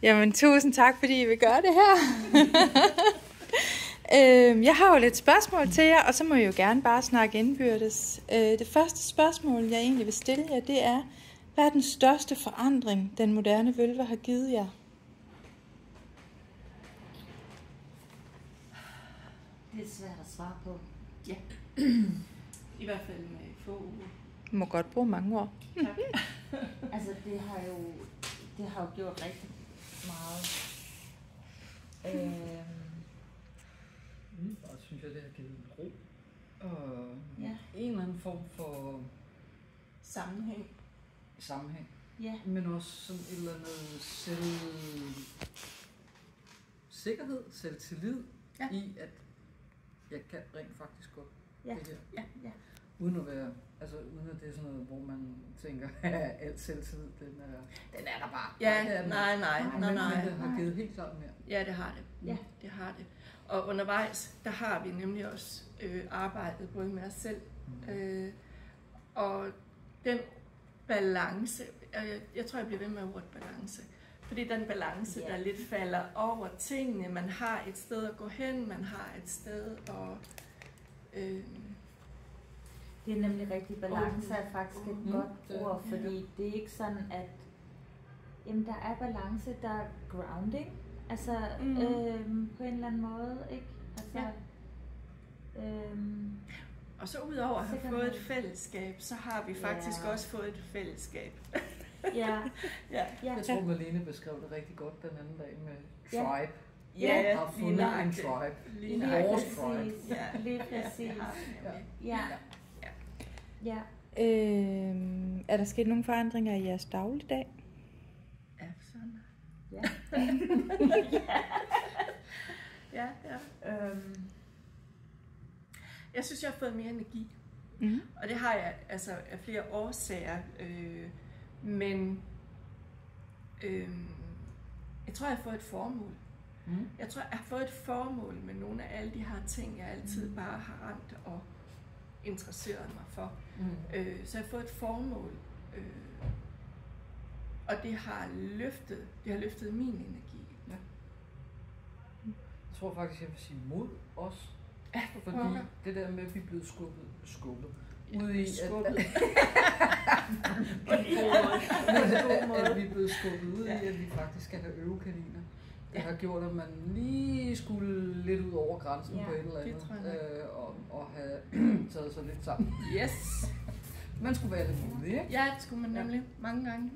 Jamen, tusind tak, fordi I vil gøre det her. Jeg har jo lidt spørgsmål til jer, og så må I jo gerne bare snakke indbyrdes. Det første spørgsmål, jeg egentlig vil stille jer, det er, hvad er den største forandring, den moderne vølve har givet jer? Det er svært at svare på. Ja. I hvert fald med få uger. Du må godt bruge mange år. Altså, det har jo gjort rigtig meget. Og synes jeg, det har givet en ro. Og Ja. en eller anden form for Sammenhæng. sammenhæng. Ja. Men også sådan et eller andet sikkerhed, selvtillid i, at jeg kan rent faktisk godt Ja. det her. Ja. Ja. Uden at være, altså uden at det er sådan noget, hvor man tænker, alt selvtillid, den er der bare. Ja, det er den. nej. Men det har givet helt klart mere. Ja, det har det. Ja. Det har det. Og undervejs, der har vi nemlig også arbejdet både med os selv. Og den balance, jeg tror, jeg bliver ved med ordet balance. Fordi den balance, der lidt falder over tingene, man har et sted at gå hen, man har et sted at... Det er nemlig rigtig balance er faktisk et godt ord, fordi det er ikke sådan, at jamen, der er balance, der er grounding, altså på en eller anden måde, ikke? Altså, Og så udover at have fået et fællesskab, så har vi faktisk også fået et fællesskab. Jeg tror, Malene beskrev det rigtig godt den anden dag med tribe. Ja, har fundet en tribe. Lige Vores præcis. tribe. Ja, lige præcis. Ja. Er der sket nogle forandringer i jeres dagligdag? Ja, sådan. Ja. Ja. Jeg synes, jeg har fået mere energi. Og det har jeg altså af flere årsager. Men jeg tror, jeg har fået et formål. Jeg tror, jeg har fået et formål med nogle af alle de her ting, jeg altid bare har ramt og interesseret mig for. Så jeg har fået et formål. Og det har løftet min energi. Ja. Jeg tror faktisk, jeg vil sige mod os. Ja, fordi det der med, at vi er blevet skubbet ud i, at vi er blevet skubbet ud i, at vi faktisk skal have øvekaniner. Det har gjort, at man lige skulle lidt ud over grænsen på et eller andet, og have taget sig lidt sammen. Yes! Man skulle være lidt modig, ikke? Ja, det skulle man nemlig mange gange.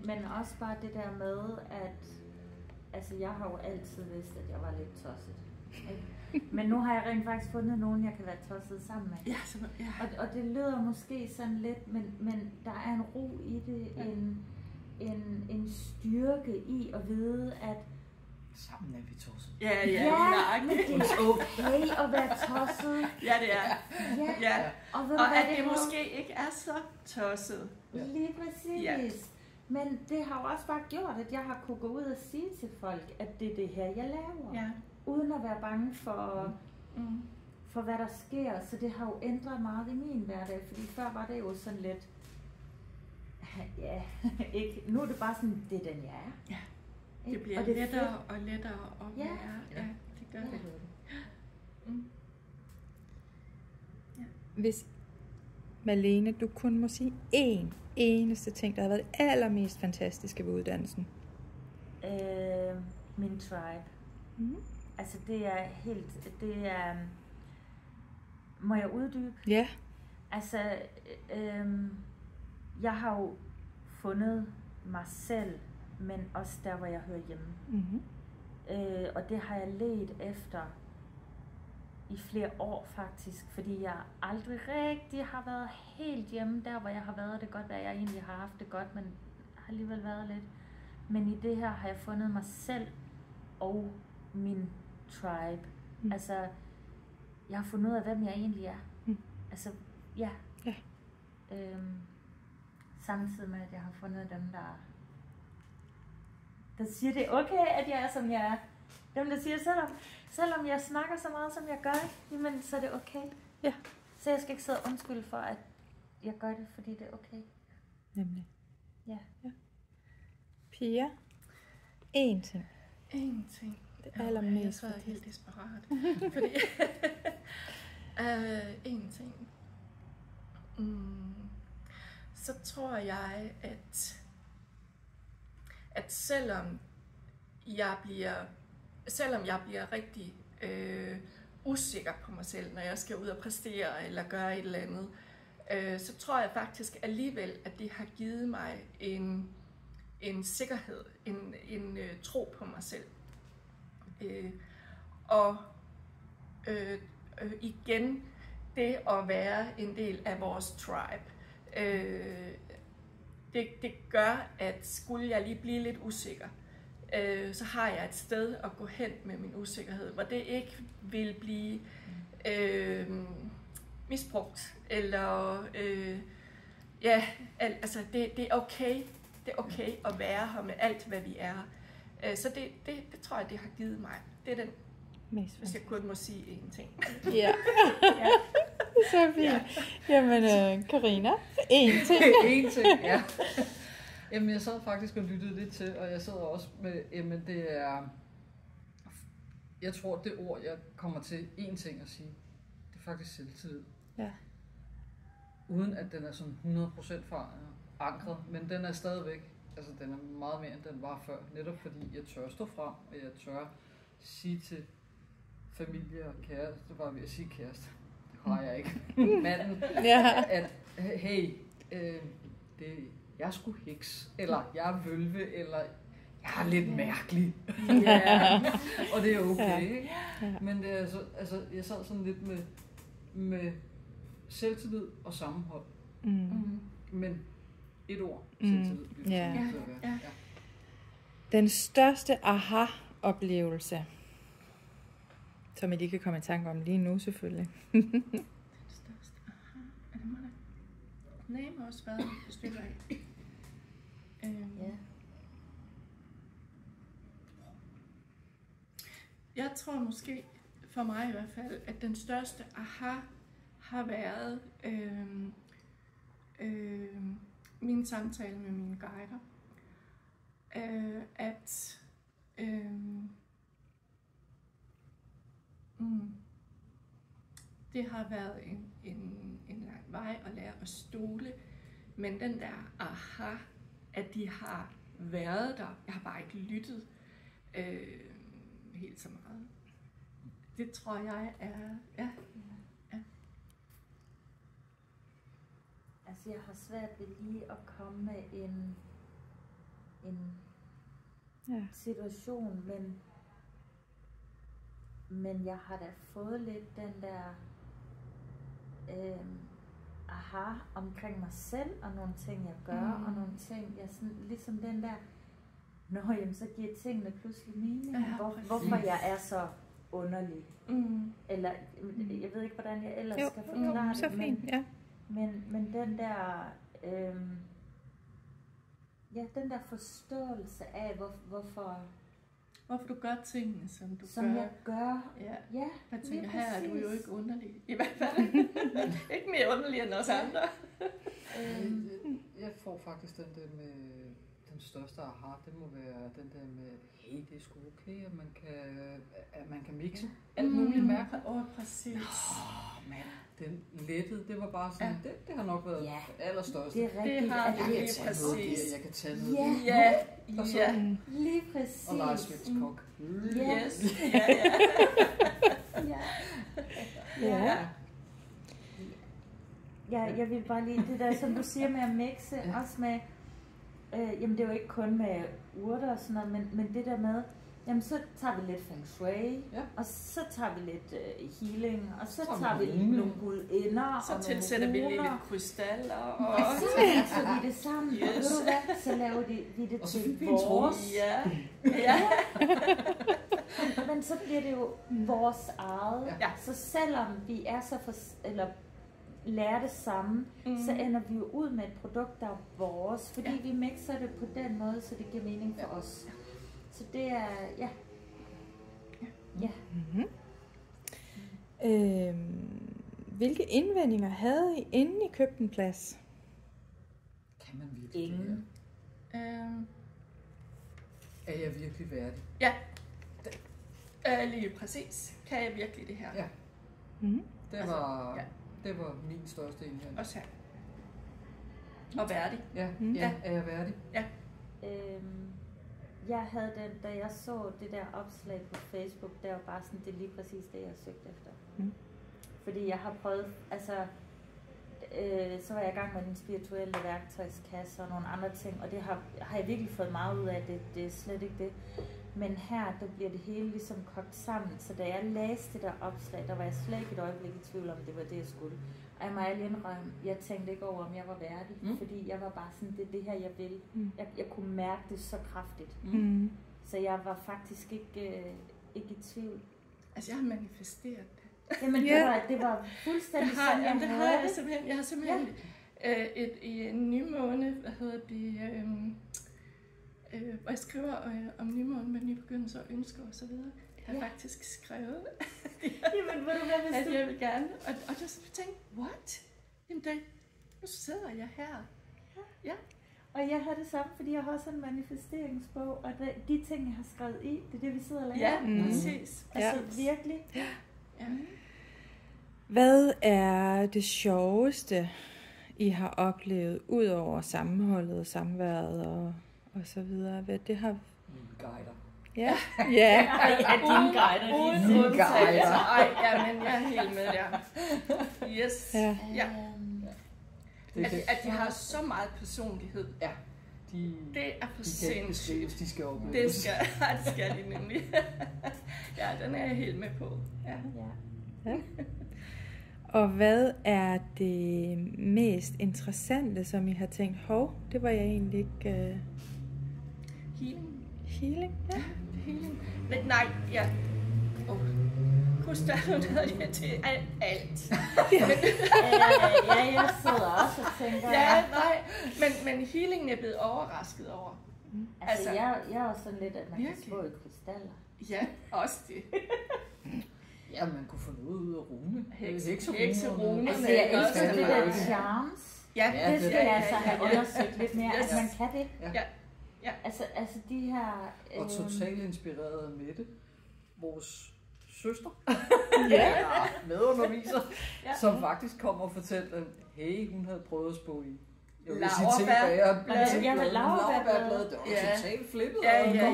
Men også bare det der med, at altså, jeg har jo altid vidst, at jeg var lidt tosset. Ikke? Men nu har jeg rent faktisk fundet nogen, jeg kan være tosset sammen med. Og det lyder måske sådan lidt, men der er en ro i det, en styrke i at vide, at sammen er vi tosset. Ja, men det er okay at være tosset. Ja, det er. Ja. Og at det måske ikke er så tosset. Lige præcis. Ja. Men det har jo også bare gjort, at jeg har kunne gå ud og sige til folk, at det er det her, jeg laver. Ja. Uden at være bange for hvad der sker. Så det har jo ændret meget i min hverdag. Fordi før var det jo sådan lidt, ikke. Nu er det bare sådan, det er den, jeg er. Ja. Det bliver lettere og lettere at være. Ja, det gør det. Hvis Malene, du kun må sige én eneste ting, der har været det allermest fantastiske ved uddannelsen. Min tribe. Altså det er må jeg uddybe? Ja. Altså, jeg har jo fundet mig selv, men også der, hvor jeg hører hjemme. Og det har jeg ledt efter i flere år faktisk, fordi jeg aldrig rigtig har været helt hjemme der, hvor jeg har været. Det kan godt være, at jeg egentlig har haft det godt, men har alligevel været lidt. Men i det her har jeg fundet mig selv og min tribe. Altså, jeg har fundet ud af, hvem jeg egentlig er. Altså, samtidig med, at jeg har fundet dem, der siger, det er okay, at jeg er, som jeg er. Dem, der siger, selvom jeg snakker så meget, som jeg gør, jamen, så er det okay. Ja. Så jeg skal ikke sidde og undskylde for, at jeg gør det, fordi det er okay. Nemlig. Ja. Pia? Én ting. En ting. Det allermest. Jeg så er helt desperat. Fordi en ting. Så tror jeg, at selvom jeg bliver rigtig usikker på mig selv, når jeg skal ud og præstere eller gøre et eller andet, så tror jeg faktisk alligevel, at det har givet mig en sikkerhed, en tro på mig selv. Igen, det at være en del af vores tribe, det gør, at skulle jeg lige blive lidt usikker, så har jeg et sted at gå hen med min usikkerhed, hvor det ikke vil blive misbrugt, eller altså det er okay. Det er okay at være her med alt, hvad vi er. Så det tror jeg, det har givet mig. Det er den, hvis jeg kun må sige én ting. Ja. Ja. Så fint. Ja. Jamen, Karina, én ting. Én ting, ja. Jamen, jeg sad faktisk og lyttede lidt til, og jeg sidder også med, jamen det er, jeg tror, det ord, jeg kommer til én ting at sige, det er faktisk selvtillid. Ja. Uden at den er sådan 100% forankret, men den er stadigvæk, altså den er meget mere, end den var før, netop fordi jeg tør stå frem, og jeg tør sige til familie og kæreste, det var ved at sige kæreste, det har jeg ikke, manden, ja. At hey, jeg er sgu heks, eller jeg er vølve, eller jeg er lidt mærkelig. Yeah. Og det er okay, ikke? Ja. Men det er altså, jeg sad sådan lidt med selvtillid og sammenhold. Men et ord, selvtillid. Ja. Den største aha-oplevelse, som I lige kan komme i tanke om lige nu selvfølgelig. Den største aha, er det mig der? Nej, må også være et stykke af. Ja. Jeg tror måske, for mig i hvert fald, at den største aha har været min samtale med mine guider. Det har været en lang vej at lære at stole, men den der aha, at de har været der, jeg har bare ikke lyttet helt så meget. Det tror jeg er, ja. Altså jeg har svært ved lige at komme med en situation, men jeg har da fået lidt den der aha omkring mig selv, og nogle ting jeg gør, og nogle ting jeg sådan, ligesom den der, jamen så giver tingene pludselig mening, hvorfor jeg er så underlig. Eller jeg ved ikke, hvordan jeg ellers skal forklare det, så fint, ja. Men den der den der forståelse af hvorfor du gør tingene, som du gør. Jeg gør. Ja. Jeg tænker, her er du jo ikke underlig. I hvert fald. Ikke mere underlig end os andre. Jeg får faktisk den der med den største aha, det må være den der med, hey, det er sgu okay, at man kan mixe alt muligt mærkeligt. Præcis. Men den lettede, det var bare sådan, det har nok været det allerstørste. Det er rigtigt. Det har vi lige præcis. Jeg kan tage noget. Ja, lige præcis. Og lege svenskok. Yes. Ja, jeg vil bare lige, det der, som du siger med at mixe, også med, jamen det er jo ikke kun med urter og sådan noget, men det der med, jamen så tager vi lidt feng shui, og så tager vi lidt healing, og så tager vi nogle gudinder, så tilsætter vi lidt krystaller, og så tager vi det sammen, og ved du hvad, så laver vi det til vores. Men så bliver det jo vores eget, så selvom vi er så lærer det samme, så ender vi jo ud med et produkt, der er vores, fordi vi mixer det på den måde, så det giver mening for os. Så det er, Hvilke indvendinger havde I, inden I købte en plads? Kan man virkelig? Ingen. Er jeg virkelig værdig? Ja. Lige præcis. Kan jeg virkelig det her? Ja. Det var min største indgang. Også her. Og værdig. Ja, er jeg værdig? Ja. Jeg havde den, da jeg så det der opslag på Facebook, der var bare sådan, det er lige præcis det, jeg søgte efter. Fordi jeg har prøvet, altså, så var jeg i gang med den spirituelle værktøjskasse og nogle andre ting, og det har jeg virkelig fået meget ud af, det er slet ikke det. Men her, der bliver det hele ligesom kogt sammen, så da jeg læste det der opslag, der var jeg slet ikke et øjeblik i tvivl om, det var det, jeg skulle. Og jeg må ærlig indrømme, jeg tænkte ikke over, om jeg var værdig, fordi jeg var bare sådan, det er det her, jeg vil. Jeg kunne mærke det så kraftigt. Så jeg var faktisk ikke i tvivl. Altså, jeg har manifesteret det. Jamen, det var fuldstændig sådan, jeg havde det. Simpelthen. Jeg har simpelthen i en nymåne, hvor jeg skriver om nymåne med nybegyndelse og ønsker og så videre. Jeg har faktisk skrevet, Jamen, at jeg vil gerne. Og jeg tænkte, what? Jamen, nu sidder jeg her. Ja. Og jeg har det samme, fordi jeg har også en manifesteringsbog, og de ting, jeg har skrevet i, det er det, vi sidder og laver. Ja, præcis. Altså, virkelig. Ja. Hvad er det sjoveste, I har oplevet, ud over sammenholdet og samværet og så videre? Hvad det har... Mine guider. Ja. Dine guider. Dine guider. Ej, ja, men jeg er helt med der. Yes. Ja. At de har så meget personlighed. Ja. Det er for sindssygt. De skal opleve. Det skal de nemlig. Ja, den er jeg helt med på. Ja. Og hvad er det mest interessante, som I har tænkt, det var jeg egentlig ikke... Healing? Ja. Healing. Men nej, ja. Husk, der er noget til alt. Jeg sidder også og tænker... Ja, nej. Men healingen er blevet overrasket over. Altså, jeg er også sådan lidt, at man kan slå i krystaller. Ja, også det. Ja, man kunne få noget ud af rune. Hekserune. Altså, jeg elsker det der charms. Ja, det skal jeg altså have undersøgt lidt mere, at man kan det. Ja. Altså de her... Og totalt inspireret af Mette, vores søster, medunderviser, som faktisk kom og fortalte, at hey, hun havde prøvet at spå i laurbærblad. Det var totalt flippet. Ja.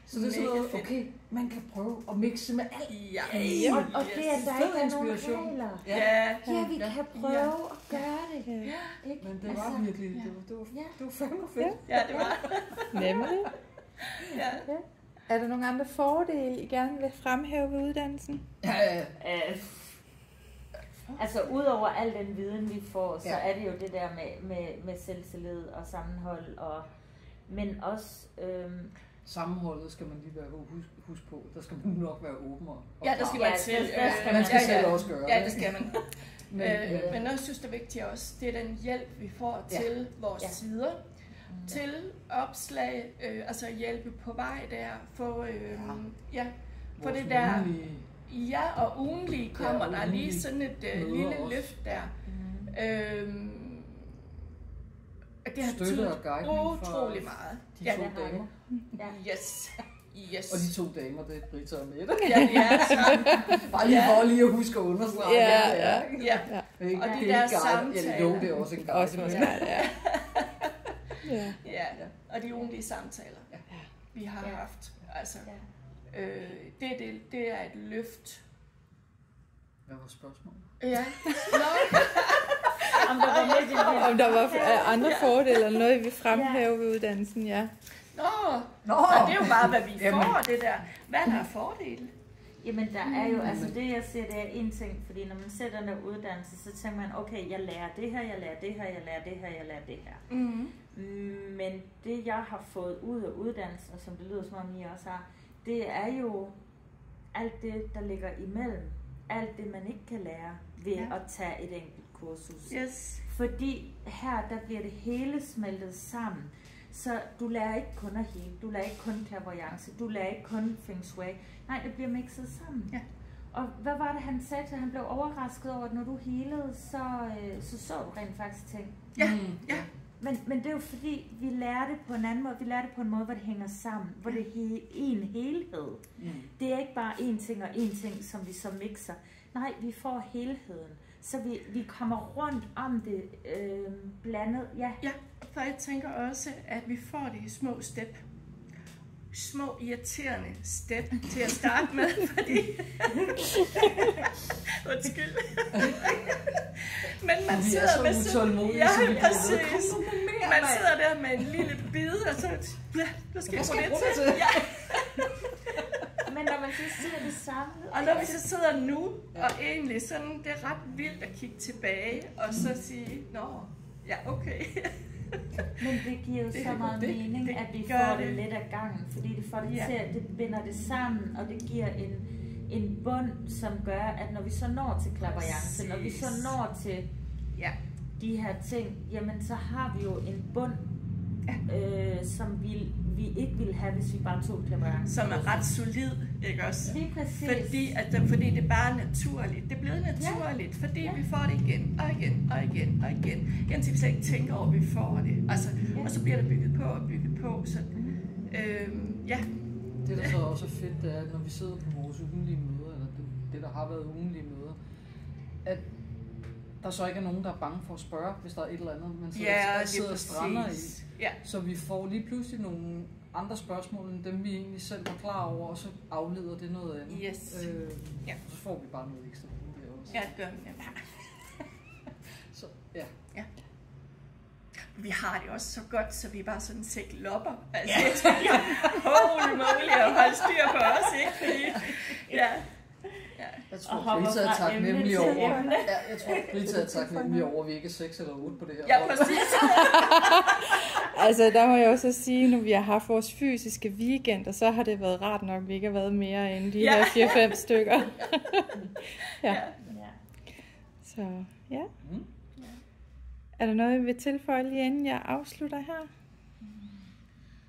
Så det er sådan noget, okay, man kan prøve at mixe med alt. Og det er der ikke er nogen regler. Ja, vi kan prøve at gøre det. Men det var virkelig, det var fandme fedt. Ja, det var. Nemlig. Ja. Er der nogle andre fordele, I gerne vil fremhæve ved uddannelsen? Altså, udover al den viden, vi får, så er det jo det der med selvtillid og sammenhold, men også... Sammenholdet skal man lige være husk på. Der skal man nok være åben og ja, der skal man selv. Man skal selv også gøre. Ja, det skal man. Men også synes det er vigtigt også, det er den hjælp, vi får til vores sider. Til opslag, altså hjælpe på vej der, få det der... Ja, og ugenlig kommer der lige sådan et lille løft der. Det har betydet utrolig meget. De 2 damer. Yes. Og de 2 damer, det er Britta og Mette. Ja, det er så. Bare lige for lige at huske at understrege. Ja. Og de der samtaler. Jo, det er også en guide. Ja, og de ugenlige samtaler, vi har haft. Altså, det er et løft. Hvad var spørgsmålet? Ja. Om der var andre fordele eller noget, vi fremhæver ved uddannelsen, Nå, det er jo bare, hvad vi får, det der. Hvad der er fordele? Jamen, der er jo, altså det jeg siger, det er en ting, fordi når man sætter den der uddannelse, så tænker man, okay, jeg lærer det her, jeg lærer det her, jeg lærer det her, jeg lærer det her. Men det, jeg har fået ud af uddannelsen, som det lyder som om I også har, det er jo alt det, der ligger imellem. Alt det, man ikke kan lære ved at tage et enkelt kursus. Yes. Fordi her, der bliver det hele smeltet sammen. Så du lærer ikke kun at hele, du lærer ikke kun clairvoyance, du lærer ikke kun feng shui. Nej, det bliver mixet sammen. Ja. Og hvad var det, han sagde til? Han blev overrasket over, at når du healede, så du rent faktisk ting. Ja. Men det er jo fordi, vi lærer det på en anden måde. Vi lærer det på en måde, hvor det hænger sammen. Hvor det er en helhed. Det er ikke bare én ting og én ting, som vi så mixer. Nej, vi får helheden. Så vi kommer rundt om det blandet. Ja, for jeg tænker også, at vi får det i små step. Små irriterende step til at starte med, fordi... Undskyld. Men man sidder med sådan... Ja, præcis. Man sidder der med en lille bid, og så... Ja, der skal jeg bruge det til. Ja. Men når man så sidder det samme... Og når vi så sidder nu, og egentlig sådan, det er ret vildt at kigge tilbage, og så sige, nå, ja, okay. Men det giver jo så meget mening, at vi får det lidt af gangen, fordi det får det til, at det binder det sammen, og det giver en bund, som gør, at når vi så når til klaverjance, når vi så når til de her ting, jamen så har vi jo en bund, som vi ikke ville have, hvis vi bare tog klaverjance. Som er ret solid, ikke også? Lige præcis. Fordi det er bare naturligt. Det er blevet naturligt, fordi vi får det igen og igen og igen og igen. Indtil vi slet ikke tænker over, at vi får det. Altså, og så bliver det bygget på og bygget på. Så, Det, der så også er fedt, det er, at når vi sidder på vores ugenlige møder, eller det der har været ugenlige møder, at der så ikke er nogen, der er bange for at spørge, hvis der er et eller andet, man sidder og strander i. Ja. Så vi får lige pludselig nogle andre spørgsmål, end dem vi egentlig selv var klar over, og så afleder det noget andet. Yes. Så får vi bare noget ekstra på det også. Ja, det gør vi. Så, Vi har det også så godt, så vi er bare sådan en sæk lopper. Altså, holy moly, at holde styr på os, ikke? Fordi, Jeg tror, Rita er taknemmelig over. Jeg tror, Rita er taknemmelig over, at vi ikke er 6 eller 8 på det her. Ja, præcis. Altså, der må jeg også sige, når vi har haft vores fysiske weekend, og så har det været rart nok, at vi ikke har været mere end de her 4-5 stykker. Så, Er der noget, vi vil tilføje lige inden jeg afslutter her?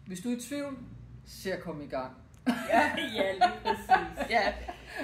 Hvis du er i tvivl, se at komme i gang. Lige præcis.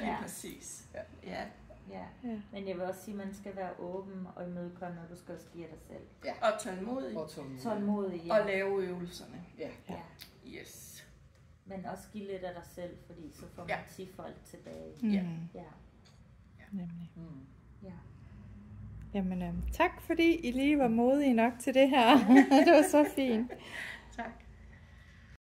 Lige præcis. Ja. Men jeg vil også sige, at man skal være åben og imødekommende, og du skal også give dig selv. Ja. Og tålmodig. Og lave øvelserne. Ja. Yes. Men også give lidt af dig selv, fordi så får man 10 folk tilbage. Nemlig. Ja. Jamen, tak fordi I lige var modige nok til det her. Det var så fint. Tak.